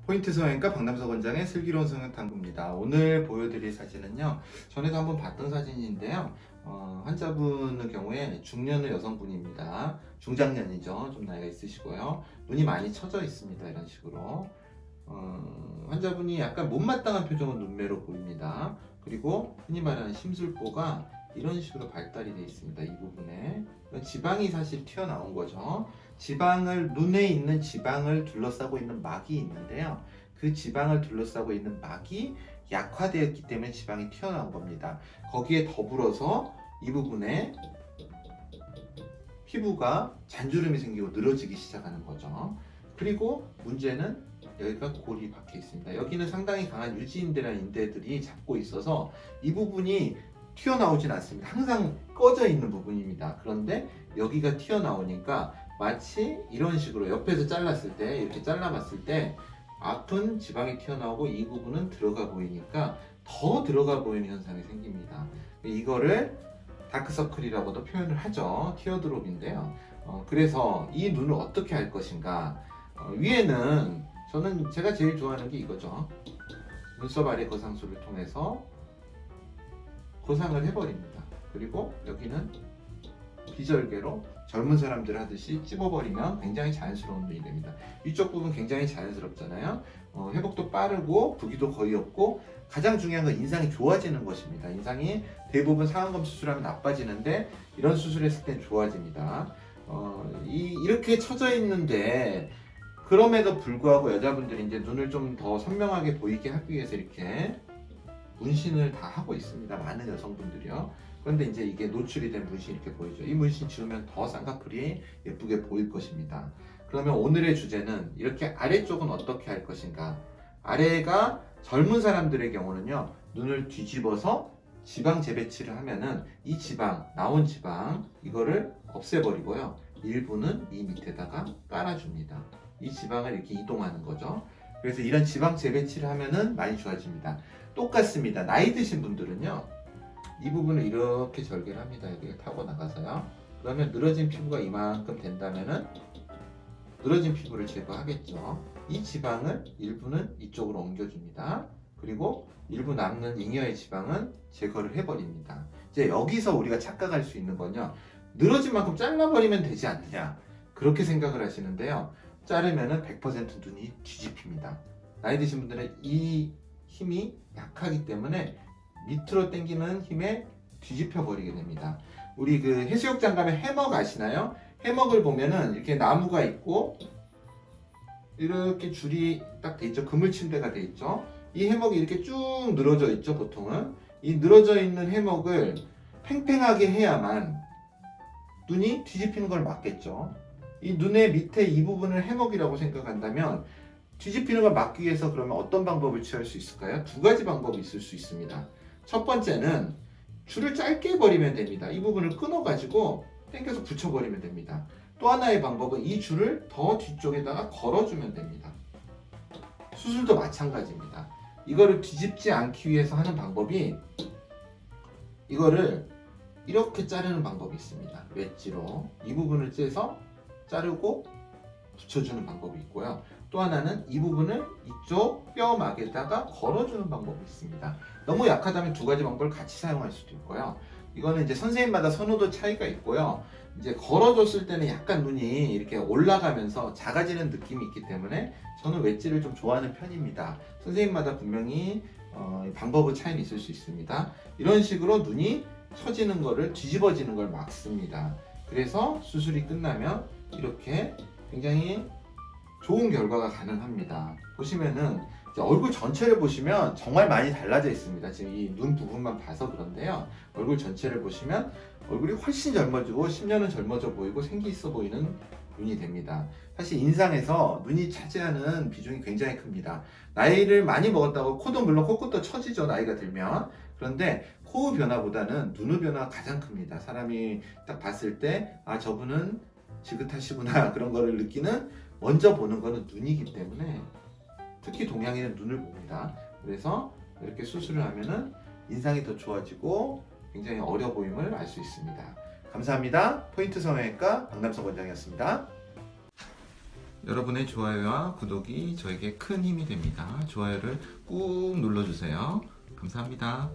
포인트 성형외과 박남석 원장의 슬기로운 성형 탐구입니다. 오늘 보여드릴 사진은요, 전에도 한번 봤던 사진인데요. 환자분의 경우에 중년의 여성분입니다. 중장년이죠. 좀 나이가 있으시고요. 눈이 많이 처져 있습니다. 이런 식으로. 환자분이 약간 못마땅한 표정은 눈매로 보입니다. 그리고 흔히 말하는 심술보가 이런 식으로 발달이 되어 있습니다. 이 부분에 지방이 사실 튀어나온 거죠. 눈에 있는 지방을 둘러싸고 있는 막이 있는데요. 그 지방을 둘러싸고 있는 막이 약화되었기 때문에 지방이 튀어나온 겁니다. 거기에 더불어서 이 부분에 피부가 잔주름이 생기고 늘어지기 시작하는 거죠. 그리고 문제는 여기가 골이 박혀 있습니다. 여기는 상당히 강한 유지인대라는 인대들이 잡고 있어서 이 부분이 튀어나오진 않습니다. 항상 꺼져 있는 부분입니다. 그런데 여기가 튀어나오니까 마치 이런 식으로 옆에서 잘랐을 때, 이렇게 잘라봤을 때 앞은 지방이 튀어나오고 이 부분은 들어가 보이니까 더 들어가 보이는 현상이 생깁니다. 이거를 다크서클이라고도 표현을 하죠. 티어드롭인데요. 그래서 이 눈을 어떻게 할 것인가. 위에는 제가 제일 좋아하는 게 이거죠. 눈썹 아래 거상술을 통해서 거상을 해버립니다. 그리고 여기는 비절개로 젊은 사람들 하듯이 찝어버리면 굉장히 자연스러운 눈이 됩니다. 이쪽 부분 굉장히 자연스럽잖아요. 회복도 빠르고 부기도 거의 없고 가장 중요한 건 인상이 좋아지는 것입니다. 인상이 대부분 상안검 수술하면 나빠지는데 이런 수술했을 땐 좋아집니다. 이렇게 처져 있는데 그럼에도 불구하고 여자분들이 이제 눈을 좀 더 선명하게 보이게 하기 위해서 이렇게 문신을 다 하고 있습니다. 많은 여성분들이요. 그런데 이제 이게 노출이 된 문신이 이렇게 보이죠. 이 문신 지우면 더 쌍꺼풀이 예쁘게 보일 것입니다. 그러면 오늘의 주제는 이렇게 아래쪽은 어떻게 할 것인가. 아래가 젊은 사람들의 경우는요, 눈을 뒤집어서 지방 재배치를 하면은 이 지방, 나온 지방 이거를 없애버리고요, 일부는 이 밑에다가 깔아줍니다. 이 지방을 이렇게 이동하는 거죠. 그래서 이런 지방 재배치를 하면은 많이 좋아집니다. 똑같습니다. 나이 드신 분들은요, 이 부분을 이렇게 절개를 합니다. 여기가 타고 나가서요. 그러면 늘어진 피부가 이만큼 된다면은 늘어진 피부를 제거하겠죠. 이 지방을 일부는 이쪽으로 옮겨줍니다. 그리고 일부 남는 잉여의 지방은 제거를 해버립니다. 이제 여기서 우리가 착각할 수 있는 건요, 늘어진 만큼 잘라버리면 되지 않느냐, 그렇게 생각을 하시는데요. 자르면은 100% 눈이 뒤집힙니다. 나이 드신 분들은 이 힘이 약하기 때문에 밑으로 당기는 힘에 뒤집혀 버리게 됩니다. 우리 그 해수욕장 가면 해먹 아시나요? 해먹을 보면은 이렇게 나무가 있고 이렇게 줄이 딱 돼 있죠. 그물 침대가 돼 있죠. 이 해먹이 이렇게 쭉 늘어져 있죠. 보통은 이 늘어져 있는 해먹을 팽팽하게 해야만 눈이 뒤집히는 걸 막겠죠. 이 눈의 밑에 이 부분을 해먹이라고 생각한다면 뒤집히는 걸 막기 위해서 그러면 어떤 방법을 취할 수 있을까요? 두 가지 방법이 있을 수 있습니다. 첫 번째는 줄을 짧게 버리면 됩니다. 이 부분을 끊어가지고 당겨서 붙여버리면 됩니다. 또 하나의 방법은 이 줄을 더 뒤쪽에다가 걸어주면 됩니다. 수술도 마찬가지입니다. 이거를 뒤집지 않기 위해서 하는 방법이, 이거를 이렇게 자르는 방법이 있습니다. 웨지로 이 부분을 째서 자르고 붙여주는 방법이 있고요. 또 하나는 이 부분을 이쪽 뼈막에다가 걸어주는 방법이 있습니다. 너무 약하다면 두 가지 방법을 같이 사용할 수도 있고요. 이거는 이제 선생님마다 선호도 차이가 있고요. 이제 걸어줬을 때는 약간 눈이 이렇게 올라가면서 작아지는 느낌이 있기 때문에 저는 웨지를 좀 좋아하는 편입니다. 선생님마다 분명히 방법의 차이는 있을 수 있습니다. 이런 식으로 눈이 처지는 거를, 뒤집어지는 걸 막습니다. 그래서 수술이 끝나면 이렇게 굉장히 좋은 결과가 가능합니다. 보시면은 얼굴 전체를 보시면 정말 많이 달라져 있습니다. 지금 이 눈 부분만 봐서 그런데요. 얼굴 전체를 보시면 얼굴이 훨씬 젊어지고 10년은 젊어져 보이고 생기 있어 보이는 눈이 됩니다. 사실 인상에서 눈이 차지하는 비중이 굉장히 큽니다. 나이를 많이 먹었다고 코도 물론 코끝도 처지죠. 나이가 들면. 그런데 코의 변화보다는 눈의 변화가 가장 큽니다. 사람이 딱 봤을 때 아, 저분은 지긋하시구나, 그런 거를 느끼는, 먼저 보는 거는 눈이기 때문에 특히 동양인은 눈을 봅니다. 그래서 이렇게 수술을 하면은 인상이 더 좋아지고 굉장히 어려 보임을 알 수 있습니다. 감사합니다. 포인트 성형외과 박남석 원장이었습니다. 여러분의 좋아요와 구독이 저에게 큰 힘이 됩니다. 좋아요를 꾹 눌러주세요. 감사합니다.